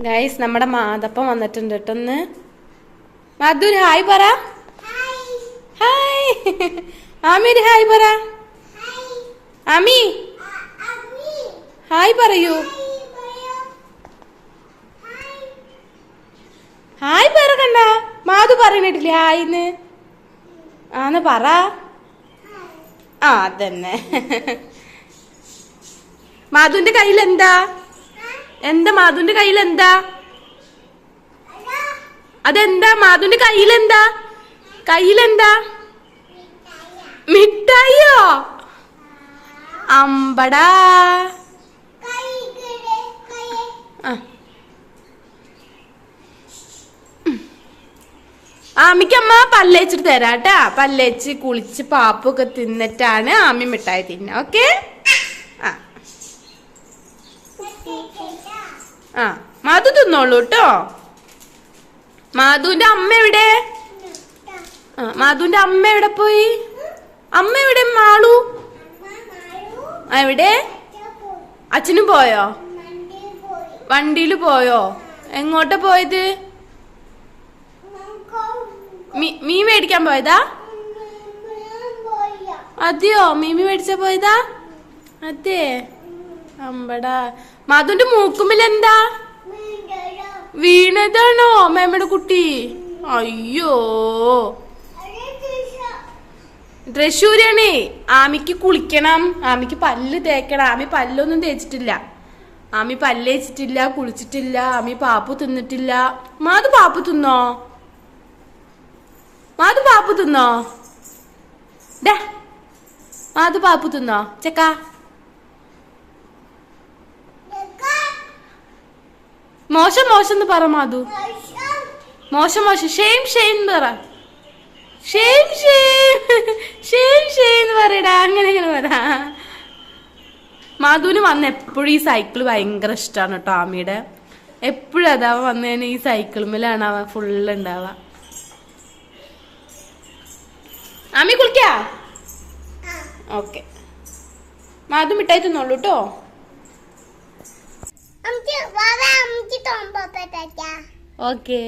Guys നമ്മുടെ മാതപ്പം വന്നിട്ടുണ്ട് കേട്ടൊന്ന്. മാധുര് hi പറ. ഹായ്. ആമി ഒരു ഹായ് പറ. ആമി ഹായ് പറയൂ. ഹായ് പറ കണ്ട. മാധു പറയണിട്ടില്ലേ ഹായ്ന്ന്? ആന്ന് പറ. ആ അതന്നെ. മാധുവിന്റെ കയ്യിൽ എന്താ? എന്താ മാധുവിന്റെ കയ്യിൽ എന്താ? അതെന്താ മാധുവിന്റെ കയ്യിലെന്താ? കയ്യിലെന്താ? മിഠായിയോ? അമ്പടാ. ആമിക്കമ്മ പല്ലേച്ചിട്ട് തരാട്ടാ. പല്ലേച്ച് കുളിച്ച് പാപ്പൊക്കെ തിന്നിട്ടാണ് ആമി മിഠായി തിന്ന. ഓക്കെ. ആ മാധു തിന്നോളൂ കേട്ടോ. മാധുവിന്റെ അമ്മ എവിടെ? മാധുവിന്റെ അമ്മ എവിടെ പോയി? അമ്മ എവിടെ? മാളു എവിടെ? അച്ഛനും പോയോ? വണ്ടിയില് പോയോ? എങ്ങോട്ടാ പോയത്? മീൻ മേടിക്കാൻ പോയതാ? അതെയോ? മീമി മേടിച്ചാ പോയതാ? അതെ. അമ്പടാ. മാധുവിന്റെ മൂക്കുമ്പിലെന്താ? വീണതാണോ മേമ്മയുടെ കുട്ടി? അയ്യോ തൃശ്ശൂരാണേ. ആമിക്ക് കുളിക്കണം, ആമിക്ക് പല്ല് തേക്കണം. ആമി പല്ലൊന്നും തേച്ചിട്ടില്ല. ആമി പല്ല് തേച്ചിട്ടില്ല, കുളിച്ചിട്ടില്ല. ആമി പാപ്പു തിന്നിട്ടില്ല. മാധു പാപ്പു തിന്നോ? മാധു പാപ്പു തിന്നോ? മാധു പാപ്പു തിന്നോ ചെക്ക? മോശം മോശം എന്ന് പറ മാധു. മോശം മോശം. ഷെയിം ഷെയിം പറ. ഷെയിം ഷെയിം ഷെയിം ഷെയിം എന്ന് പറയടാ. അങ്ങനെ പറ. മാധുവിന് വന്ന് എപ്പോഴും ഈ സൈക്കിള് ഭയങ്കര ഇഷ്ടമാണ് കേട്ടോ ആമിയുടെ. എപ്പോഴും അതാ വന്നതിന് ഈ സൈക്കിളുമ്മലാണ് അവ ഫുള്ള് ഉണ്ടാവുക. ആമി കുളിക്കാ? ഓക്കെ. മാധു മിഠായി തിന്നോളൂ കേട്ടോ. ഓക്കെ.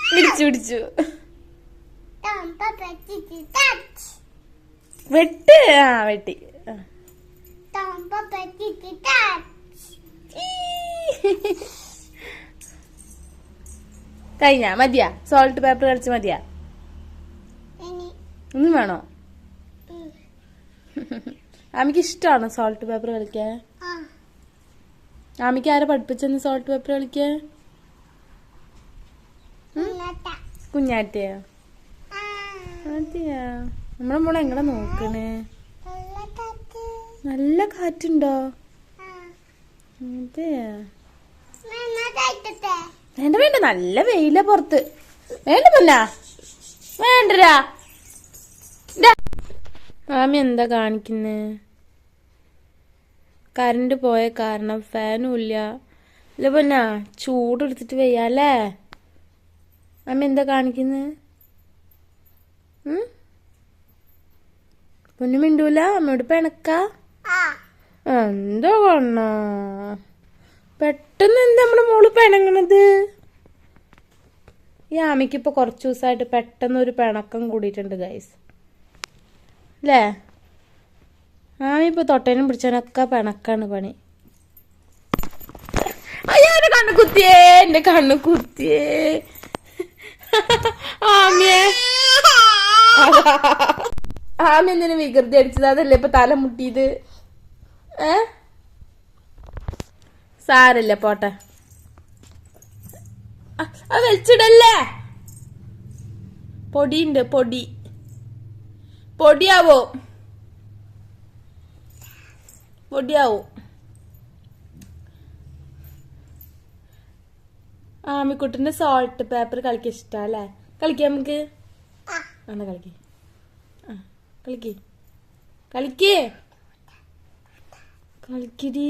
പിടിച്ചു പിടിച്ചു. വെട്ട്. ആ വെട്ടി. കഴിഞ്ഞ മതിയാ? സോൾട്ട് പേപ്പർ കളിച്ച് മതിയാ? ഒന്നും വേണോ? ആമിക്ക് ഇഷ്ടമാണോ സോൾട്ട് പേപ്പർ കളിക്കാൻ? ആമിക്ക് ആരെ പഠിപ്പിച്ചെന്ന് സോൾട്ട് പേപ്പർ കളിക്കാൻ? കുഞ്ഞാറ്റയോ? അതെയാ. നമ്മളെ മോളെ എങ്ങനെ നോക്കണേ? നല്ല കാറ്റുണ്ടോ? അതെയാ. വേണ്ട വേണ്ട, നല്ല വെയില പുറത്ത്. വേണ്ട പൊന്ന വേണ്ടരാ. ആമി എന്താ കാണിക്കുന്നേ? കറണ്ട് പോയ കാരണം ഫാനും ഇല്ല. അല്ല പൊന്ന ചൂടെടുത്തിട്ട് വയ്യാല്ലേ? ആമി എന്താ കാണിക്കുന്നേ? പൊന്നു മിണ്ടൂല? അമ്മയോട് പിണക്ക? എന്താ കൊണ്ണ പെട്ടെന്ന് എന്താ നമ്മുടെ മോള് പിണങ്ങണത്? ഈ ആമിക്ക് ഇപ്പൊ കുറച്ചു ദിവസമായിട്ട് പെട്ടെന്ന് ഒരു പിണക്കം കൂടിയിട്ടുണ്ട് ഗൈസ്. അല്ലേ? ആമി ഇപ്പൊ തൊട്ടേനും പിടിച്ചതിനൊക്കെ പിണക്കാണ് പണി. അയ്യോ എന്റെ കണ്ണ് കുത്തിയേ, എന്റെ കണ്ണ് കുത്തിയേ. ആമിയെ ആമി എന്തിനു വികൃതി അടിച്ചത്? അതല്ലേ ഇപ്പൊ തല മുട്ടിയത്? സാരല്ല പോട്ടെ. അത് വെച്ചിടല്ലേ. പൊടിയുണ്ട്. പൊടി പൊടിയാവോ? പൊടിയാവോ? ആമിക്കുട്ടിന്റെ സോൾട്ട് പേപ്പർ കളിക്കാൻ ഇഷ്ടല്ലേ? കളിക്കാം നമുക്ക്. എന്നാ കളിക്കേ. കളിക്കേ കളിക്കേ കളിക്കടി.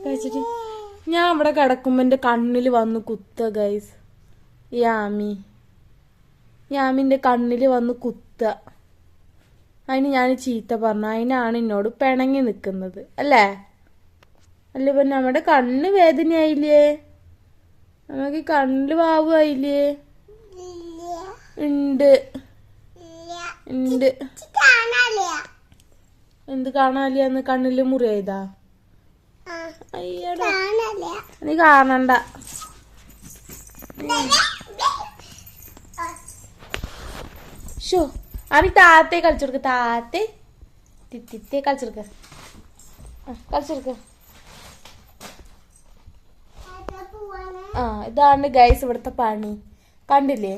കഴിച്ചിട്ട് ഞാൻ ഇവിടെ കിടക്കുമ്പോ എന്റെ കണ്ണില് വന്ന് കുത്ത ഗൈസ്. യാമിന്റെ കണ്ണില് വന്ന് കുത്ത. അതിന് ഞാൻ ചീത്ത പറഞ്ഞു. അതിനാണ് എന്നോട് പിണങ്ങി നിക്കുന്നത് അല്ലേ? അല്ല ഇപ്പൊ നമ്മുടെ കണ്ണ് വേദനയായില്ലേ? നമുക്ക് കണ്ണില് വാവായില്ലേ? ഉണ്ട്. എന്ത് കാണാനില്ല? കണ്ണില് മുറിയായതാ? അയ്യടാ നീ കാണണ്ട. ഷോ ആമി താത്തേ കളിച്ചെടുക്ക. താത്തേ തിത്തേ കളിച്ചെടുക്ക. ഇതാണ് ഗൈസ് ഇവിടുത്തെ പണി. കണ്ടില്ലേ?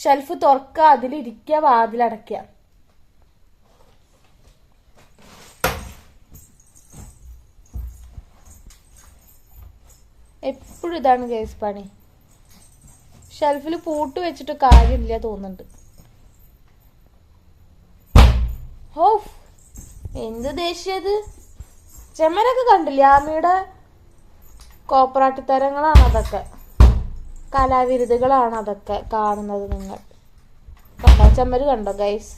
ഷെൽഫ് തുറക്ക, അതിലിരിക്കുക, വാതിലടയ്ക്ക. എപ്പോഴും ഇതാണ് ഗൈസ് പണി. ഷെൽഫിൽ പൂട്ട് വെച്ചിട്ട് കാര്യമില്ല തോന്നുന്നുണ്ട്. ഹോ എന്ത് ദേഷ്യത്. ചെമ്മരൊക്കെ കണ്ടില്ലേ? ആമയുടെ കോപ്പറാട്ടിത്തരങ്ങളാണ് അതൊക്കെ, കലാവിരുതുകളാണ് അതൊക്കെ കാണുന്നത്. നിങ്ങൾ കണ്ടോ? ചെമ്മര് കണ്ടോ ഗൈസ്?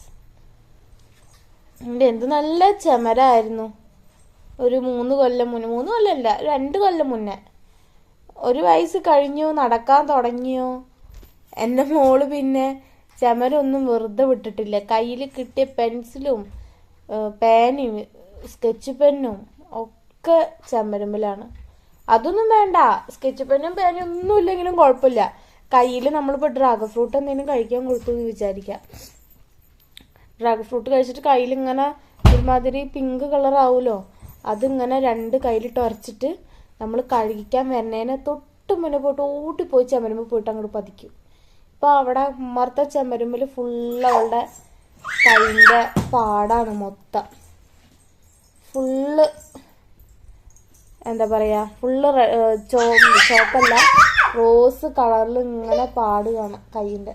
എന്ത് നല്ല ചെമരായിരുന്നു. ഒരു 3 കൊല്ലം മുന്നേ, 3 കൊല്ലമല്ല 2 കൊല്ലം മുന്നേ. 1 വയസ്സ് കഴിഞ്ഞു, നടക്കാൻ തുടങ്ങിയോ എൻ്റെ മോള്. പിന്നെ ചെമരൊന്നും വെറുതെ വിട്ടിട്ടില്ല. കയ്യിൽ കിട്ടിയ പെൻസിലും പേനും സ്കെച്ച് പെന്നും ഒക്കെ ചെമരുമ്പിലാണ്. അതൊന്നും വേണ്ട, സ്കെച്ച് പെന്നും പേനും ഒന്നും ഇല്ലെങ്കിലും കുഴപ്പമില്ല. കയ്യിൽ നമ്മളിപ്പോൾ ഡ്രാഗൺ ഫ്രൂട്ട് എന്തെങ്കിലും കഴിക്കാൻ കൊടുത്തു എന്ന് വിചാരിക്കാം. ഡ്രാഗൺ ഫ്രൂട്ട് കഴിച്ചിട്ട് കയ്യിൽ ഇങ്ങനെ ഒരുമാതിരി പിങ്ക് കളർ ആവുമല്ലോ, അതിങ്ങനെ 2 കയ്യിലിട്ട് ഉരച്ചിട്ട് നമ്മൾ കഴുകിക്കാൻ വരുന്നതിനെ തൊട്ട് മുന്നേ പോയിട്ട് ഓട്ടിപ്പോയി ചെമരുമ്പ് പോയിട്ട് അങ്ങോട്ട് പതിക്കും. ഇപ്പോൾ അവിടെ ഉമ്മർത്തെ ചെമരുമ്പിൽ ഫുള്ള് അവളുടെ കൈൻ്റെ പാടാണ് മൊത്തം. ഫുള്ള് എന്താ പറയുക, ഫുള്ള് ചോപ്പല്ല, റോസ് കളറിൽ ഇങ്ങനെ പാട് കാണാം കൈയിൻ്റെ.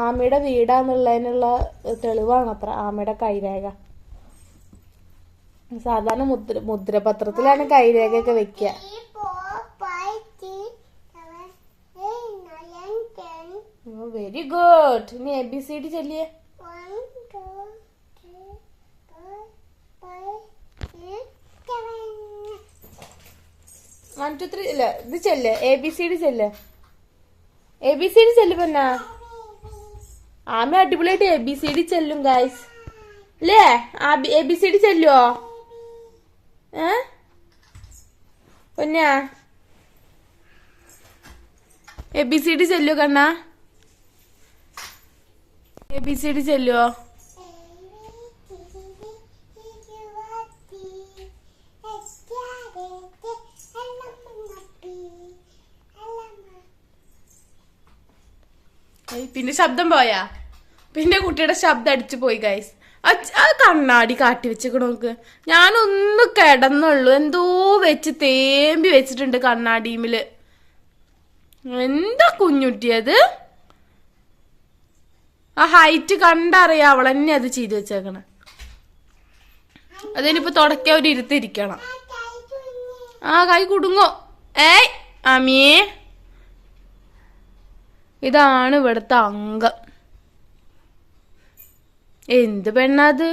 ആമയുടെ വീടാന്നുള്ളതിനുള്ള തെളിവാണ് അത്ര ആമയുടെ കൈരേഖ. സാധാരണ മുദ്രപത്രത്തിലാണ് കൈരേഖയൊക്കെ വെക്കുക. Very good. ഇനി ABCD ചെല്ലിയേ. 1 2 3 ഇല്ല, ഇത് ചെല്ല്. ABCD ചെല്ല്. ABCD ചെല്ല്. പിന്നെ ആമ അടിപൊളിയായിട്ട് ABCD ചെല്ലും ഗൈസ് അല്ലേ? ABCD ചെല്ലുവോ? പിന്നെ ABCD ചെല്ലുവോ കണ്ണ? ABCD ചെല്ലുവോ? പിന്നെ ശബ്ദം പോയാ? പിന്നെ കുട്ടിയുടെ ശബ്ദം അടിച്ചു പോയി ഗൈസ്. അത് കണ്ണാടി കാട്ടി വെച്ചേക്കണ നോക്ക്. ഞാനൊന്ന് കിടന്നുള്ളൂ, എന്തോ വെച്ച് തേമ്പി വെച്ചിട്ടുണ്ട് കണ്ണാടിമില്. എന്താ കുഞ്ഞുട്ടിയത്? ആ ഹൈറ്റ് കണ്ടറിയാം അവളെന്നെ അത് ചെയ്ത് വെച്ചേക്കണ. അതിനിപ്പോ തുടക്ക ഒരു ഇരുത്തിരിക്കണം. ആ കൈ കുടുങ്ങോ? ഏയ് അമ്മിയേ, ഇതാണ് ഇവിടുത്തെ അംഗം. എന്ത് പെണ്ണത്?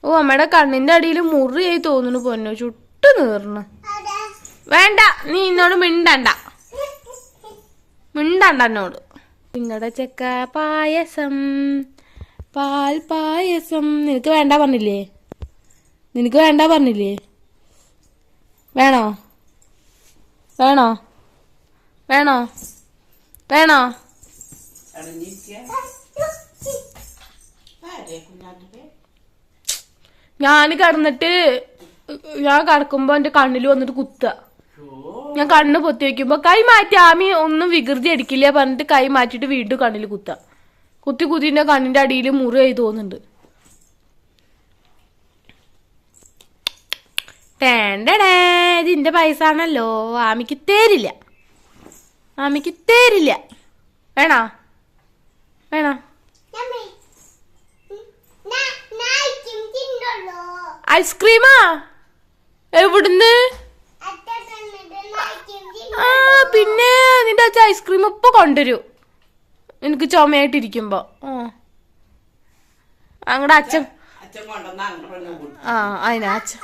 ഓ അമ്മയുടെ കണ്ണിന്റെ അടിയിൽ മുറിയായി തോന്നുന്നു പൊന്നു, ചുട്ടു നീർന്ന്. വേണ്ട, നീ എന്നോട് മിണ്ടണ്ട എന്നോട്. നിങ്ങളുടെ ചെക്ക പായസം, പാൽ പായസം. നിനക്ക് വേണ്ട പറഞ്ഞില്ലേ? വേണോ? ഞാൻ കിടക്കുമ്പോ എന്റെ കണ്ണിൽ വന്നിട്ട് കുത്ത. ഞാൻ കണ്ണ് പൊത്തി വെക്കുമ്പോ കൈ മാറ്റി. ആമി ഒന്നും വികൃതി അടിക്കില്ല പറഞ്ഞിട്ട് കൈ മാറ്റിട്ട് വീണ്ടും കണ്ണിൽ കുത്തി എന്റെ കണ്ണിന്റെ അടിയിൽ മുറിയായി തോന്നുന്നുണ്ട്. ഇതിന്റെ പൈസ ആണല്ലോ. ആമിക്ക് തരില്ല. വേണോ? ഐസ്ക്രീമാ? എവിടുന്ന്? ആ പിന്നെ നിന്റെ അച്ഛൻ ഐസ്ക്രീം ഇപ്പൊ കൊണ്ടുവരൂ എനിക്ക് ചുമയായിട്ടിരിക്കുമ്പോ. അങ്ങടെ അച്ഛൻ ആ അതിനാ അച്ഛൻ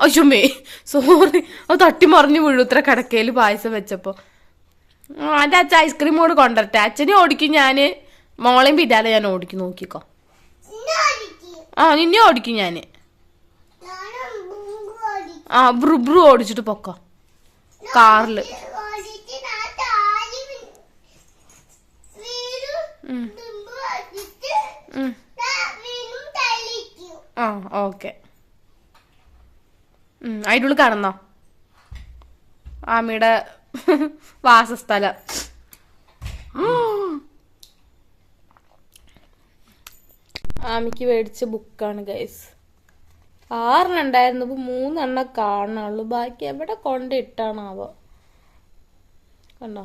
അയ്യോമ്മേ സോറി അത് തട്ടി മറിഞ്ഞു വീഴും ഇത്ര കിടക്കയില് പായസം വെച്ചപ്പോ. എന്റെ അച്ഛൻ ഐസ്ക്രീം കൂടെ കൊണ്ടുവരട്ടെ. അച്ഛനെ ഓടിക്കും ഞാന്, മോളെയും പിന്നാലെ ഞാൻ ഓടിക്കും. നോക്കിക്കോ. നിന്നെ ഓടിക്കും ഞാന്. ബ്രു ഓടിച്ചിട്ട് പൊക്കോ കാറില്. ഓക്കെ. അതിൻ്റെ ഉള്ളിൽ കാണുന്നോ ആമിയുടെ വാസസ്ഥലം. ആമിക്ക് മേടിച്ച ബുക്കാണ് ഗൈസ്. 6 ഉണ്ടായിരുന്നു, ഇപ്പൊ 3 കാണുള്ളൂ. ബാക്കി എവിടെ കൊണ്ടിട്ടാണാവോ. കണ്ടോ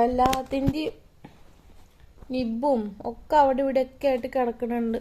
എല്ലാത്തിൻ്റെയും നിബും ഒക്കെ അവിടെ ഇവിടെ ഒക്കെ ആയിട്ട് കിടക്കുന്നുണ്ട്.